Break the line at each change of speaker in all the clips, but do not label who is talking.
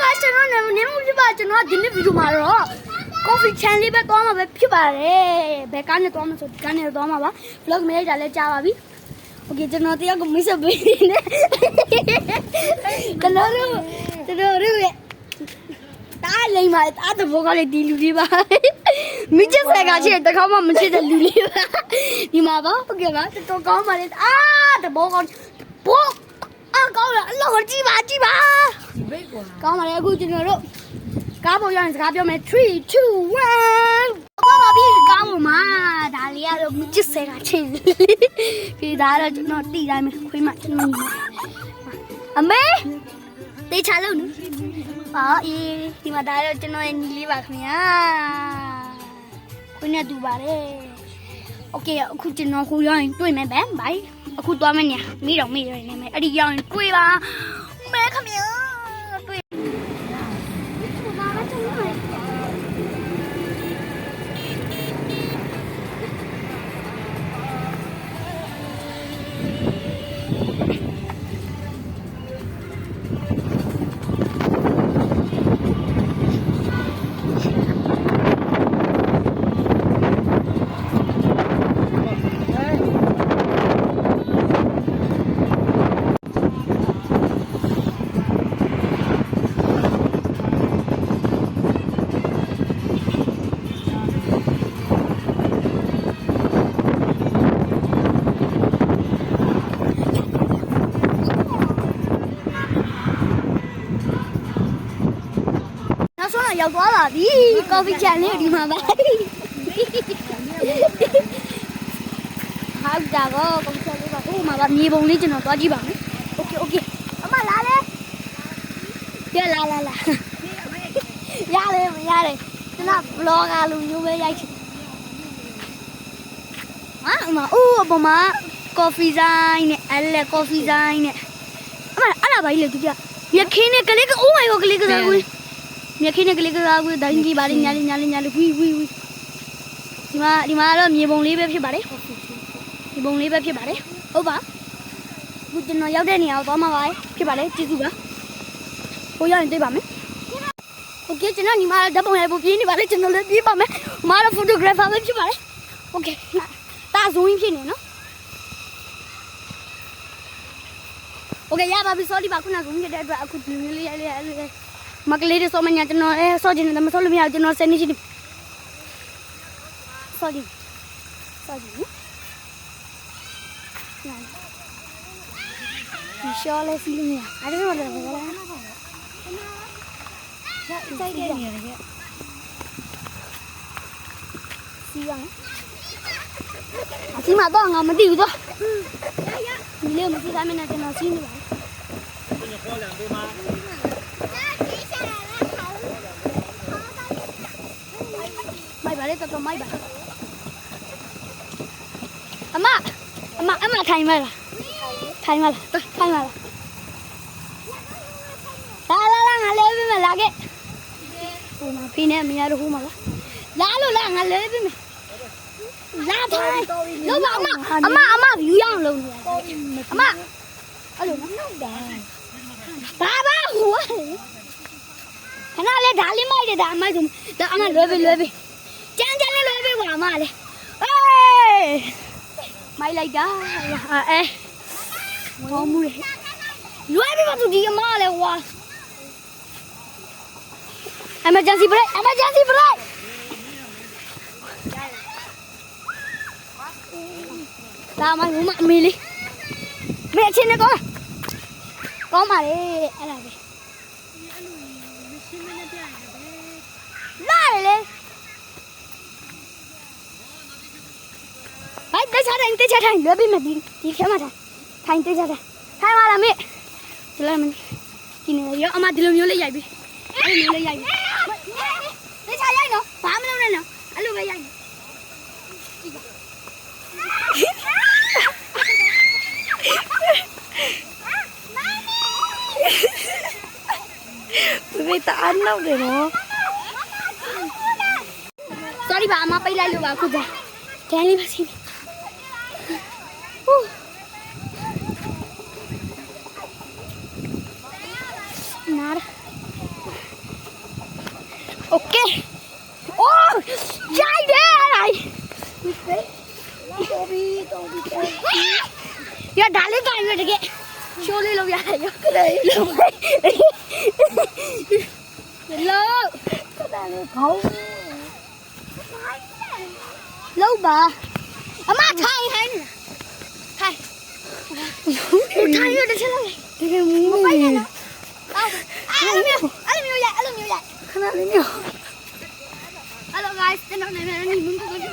ကကျွန်တော်နေမှုဖြစ်ပါကျွန်တော်ဒီနေ့ဗီဒီယိုမှာတော့ coffee channel လေးပဲသွားမှာပဲဖြစ်ပါတယ်ဘယ်ကနေသွားမှာဆိုဒီကနေသွားမှာပါ vlog မရိုက်တာလည်းကြာပါပြီ okay ကျွန်တော်တရားကိုမိတ်ဆက်ပေးနေကျွန်တော်တို့ရဲ့တားလိမ့်ပါတားတဲ့ဘောကလေးဒီလူလေးပါမိချစ်ဆယ်ကချစ်တခါမှမချစ်တဲ့လူလေးပါဒီမှာပါဟုတ်ကဲ့ပါတော်ကောင်းပါလေတဲ့ဘောကောင်းဘောကောင်းလားအလောကြည့်ပါကောင်းပါလေအခုကျွန်တော်တို့ကားပေါ်ရောက်ရင်စကားပြောမယ်3 2 1တော့ပါပြီကားပေါ်မှာဒါလေးကတော့မိချစ်ဆယ်ကချစ်ဒီဒါတော့ကျွန်တော်တီးတိုင်းမယ်ခွေးမကျွန်တော်အမေတေးချလို့နော်ဟာအေးဒီမှာဒါတော့ကျွန်တော်ရဲ့ညီလေးပါခင်ဗျာခွေးနဲ့တူပါတယ်โอเคအခုကျွန်တော်ခုရောက်ရင်တွေ့မယ်ဗျဘိုင်အခုသွားမယ်ညာမိတော့မိရနေမယ်အဲ့ဒီရောက်ရင်တွေ့ပါမဲခင်ဗျာတွေ့ရောက်သွားပါပြီ coffee channel လေးဒီမှာပါဟုတ်တာကော coffee channel လေးပါဟိုမှာပါမြေပုံလေးကျွန်တော်သွားကြည့်ပါမယ် okay အမလာလေပြလာရတယ်ကျွန်တော် vlogger လူမျိုးပဲရိုက်ချင်အမအိုးအပေါ်မှာ coffee ဆိုင်နဲ့အဲ့လေ coffee ဆိုင်နဲ့အမအဲ့ဒါဘာကြီးလဲသူကမြခင်းနဲ့ကလေးက oh my god ကလေးကစားဘူးမြခင်းနဲ့ကလေးကစားဘူးတိုင်းကြီးပါလိညာလေးဝီဒီမှာတော့မြေပုံလေးပဲဖြစ်ပါတယ်မြေပုံလေးပဲဖြစ်ပါတယ်ဟုတ်ပါအခုကျွန်တော်ရောက်တဲ့နေရာကိုသွားမှာပါဖြစ်ပါတယ်ကျေးဇူးပါဟိုရောက်ရင်တွေ့ပါမယ်โอเคကျွန်တော်ညီမဓာတ်ပုံရိုက်ဖို့ပြေးနေပါလေကျွန်တော်လည်းပြေးပါမယ်မမတော့ photographer ပဲဖြစ်ပါတယ်โอเคတာဇုံးဖြစ်နေနော်โอเคရပါပြီ sorry ပါခုနကဇုံးဖြစ်တဲ့အတွက်အခုဒီမျိုးလေးရိုက်လေးမကလေးတွေစောမညာကျွန်တော်စောချင်တယ်မစောလို့မရကျွန်တော်ဆယ်နေရှိတယ်စောချင်ဒီရှော်လေးစီးနေရအဲ့ဒါမှလည်းဘာလဲစိုက်တယ်စီးရအောင်အစီမတော့ငါမသိဘူးတော့ဒီလေးမစီးသားမနဲ့ကျွန်တော်စီးနေပါခေါ်လံပေးမှာမိုက်ပါလေတော်မိုက်ပါအမထိုင်မလားလာငါလဲပေးမယ်လာခဲ့ဟိုမှာဖိနေမရတော့ဟိုမှာလားလာငါလဲပေးမယ်လာထိုင်လို့ပါအမ view ရအောင်လုပ်နေအမအဲ့လိုနော်ဘာဟိုခဏလေးဒါလေးမိုက်တယ်ဒါအမဆိုဒါအမလွယ်ပြီကျန်းလေးလွယ်ပြီကွာအမလေးအေးမိုက်လိုက်တာဟောမှုလေလွယ်ပြီပါသူဒီအမလေးကွာ emergency brake ဒါမှမဟုတ်အမေလေးမင်းအချင်းနဲ့ကောင်းပါလေအဲ့ဒါပဲလာလေဘိုက်တက်ချထိုင်လွယ်ပြီမဒီခဲမှာထိုင်တက်ချထိုင်ပါလားမေဒီလိုမင်းဒီနေရောအမဒီလိုမျိုးလေးရိုက်ပြီအဲ့လိုလေးရိုက်ပြီတက်ချရိုက်နော်ဘာမလုပ်နဲ့နော်အဲ့လိုပဲရိုက်ဘယ်တအားနောက်တယ်နော် sorry ပါအမပိတ်လိုက်လို့ပါခုတည်းဒန်လေးပါစီနား Okay. Oh, chạy đi này. Ya đã lấy cái này kìa. Show lên lâu dài nhá. Cái này lâu. Lâu. Cái này không. Lâu bà. Amma thay hay nè. Thay. Thay rồi để xem này. Cái mua bay này nó. Ăn miêu lại. Khana lấy miêu. Hello guys, tên nó này là nhìn muốn có cái gì.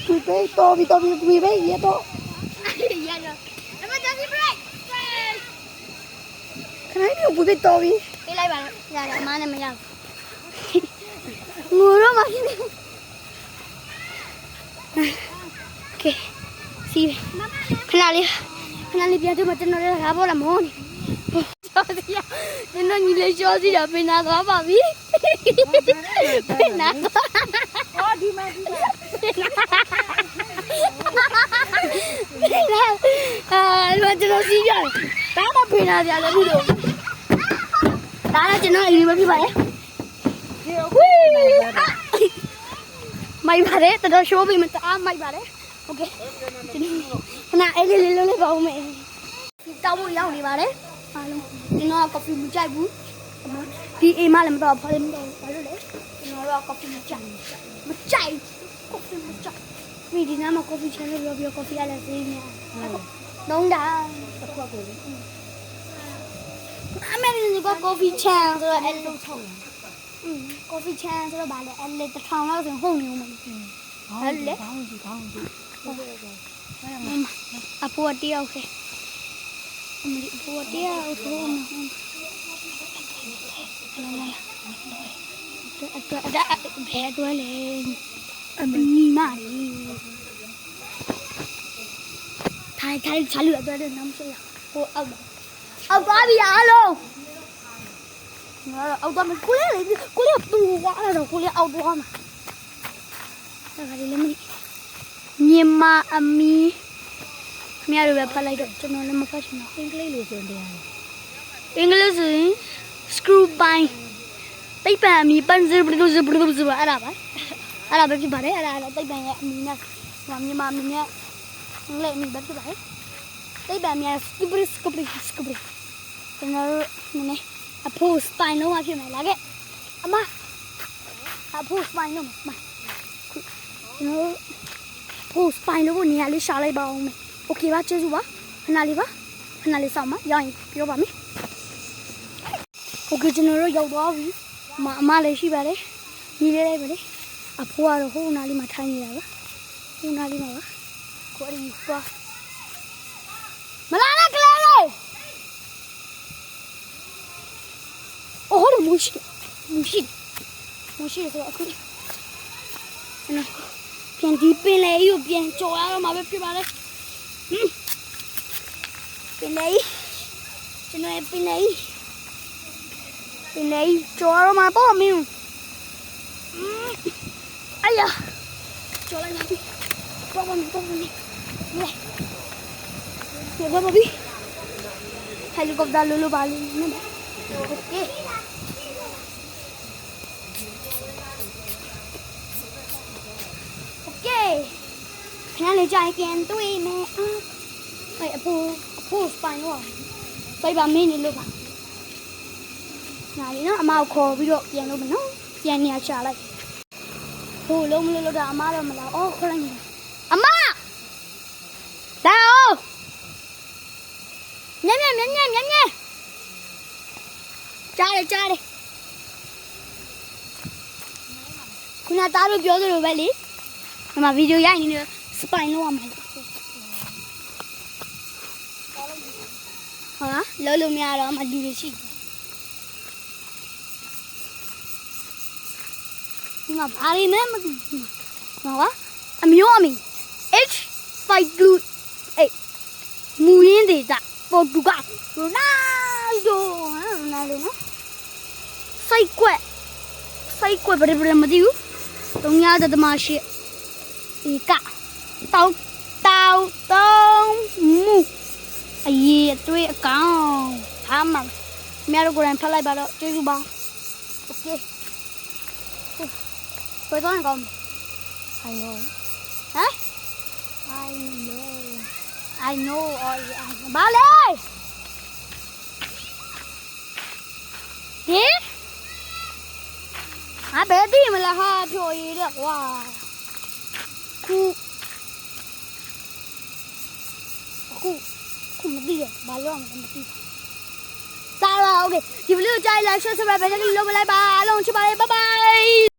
Tụi bé to vì tụi bé gì to. Dạ rồi. Em ơi cho đi break. Cái này nó tụi bé to vì. Cái này bạn. Dạ rồi, má này mà làm. Ngồi đó mà. Okay. See. Khana li biar tu macam orang dah apa lah mohon. Nên nó nhìn lên cho gì đó bên nào có bảo biết bên nào đi mà mà cho nó gì rồi đá nó bên nào ra đi được đá nó cho nó đi mà đi vậy mày bà đấy tao đã show vì mình tao mày bà đấy ok nào em lên vào mẹ tao muốn nhau đi bà đấy nó coffee một chai bún đi em làm tao phải làm rồi đấy nó là coffee một chai coffee một chai vì đi nào mà coffee chai nó bây coffee là gì nhỉ đúng đã mình có coffee chai rồi em đâu thầu coffee chai rồi bà lại em lên tập thao nó thành hôn nhiều mình đấy à phua đi ok mình phua đi thôi ada bé đuôi lên mình mà đi thay trả lựa cho đến năm xưa cô ông có bây giờ luôn ông có mình cô lấy tù quá là rồi cô lấy ông quá mà sao cái này mình nhưng mà ami mẹ rồi phải lại cho nó làm cái gì nó English luôn rồi English rồi screw by tay bà mi bắn zư ara bắn cái bà đấy ara tay bà mi nha làm như mà mình nha lại mình bắn cái bà đấy tay bà mi screw cho nó này a post by nó mà cái này là cái ama a post by nó mà nó post by nó cũng nhà lấy sao lấy bao mày ok ba chơi gì ba hana lấy sao mà giờပြောပါမယ်okကျွန်တော်တို့ရောက်သွားပြီအမလည်းရှိပါတယ်ညီလေးလေးပဲလေအဖိုးကတော့ဟိုနားလေးမှာထိုင်နေတာပါဟိုနားလေးမှာပါကိုရီပါမလာနဲ့ကလေးလေးအိုးမရှိဆိုတော့အခုနော်ပြန်ဒီပင်လေးကိုပြန်ကြော်ရတော့မှာပဲဖြစ်ပါလေပင်လေးကျွန်တော်ပင်လေးကြော်ရမှာပေါ့မင်း哎呀，ကြော်လိုက်ပါပြီပေါ့လေဒီဘာဘီဟယ်လီကော်ပတာလိုပါလိမ့်မယ်โอเคခဏလေးကြာရင်ပြန်တွေ့မယ်အဲ့အဖိုးစပိုင်တော့စိုက်ပါမင်းနေလို့ပါနားလီနော်အမကိုခေါ်ပြီးတော့ပြန်လို့မနော်ပြန်နေရချလိုက်ဟိုလုံးမလို့တော့အမတော့မလာအော်ခေါ်လိုက်နေအမလာအောင်ညံ့ကြားတယ်ခုနသားတို့ပြောသလိုပဲလေဒီမှာဗီဒီယိုရိုက်နေတယ်စပိုင်လောက်ရမှာဟာလုံးလုံးများတော့မလူတွေရှိတယ်ဒီမှာဘာတွေနဲ့မသိဘူးနော်အမျိုးအမီ H528 မူရင်းဒေတာပေါ်တူကရိုနယ်ဒိုနော်စိုက်ကွက်ဘယ်မသိဘူး3.8ဒီကတောင်းမူအရေးအတွေ့အကောင်အားမများတော့ကိုယ်တိုင်ဖတ်လိုက်ပါတော့ကျေးဇူးပါ Okay. ဘယ်တော့ကောင်း I know. Hả? I know all ba lê. Gì? Hả bé đi mà là ha thôi được wow. Khu mà đi à? Ba lô mà đi. Sao rồi? Okay. Thì video trai like share subscribe cho kênh Lô Lai Ba. Long cho ba bye bye.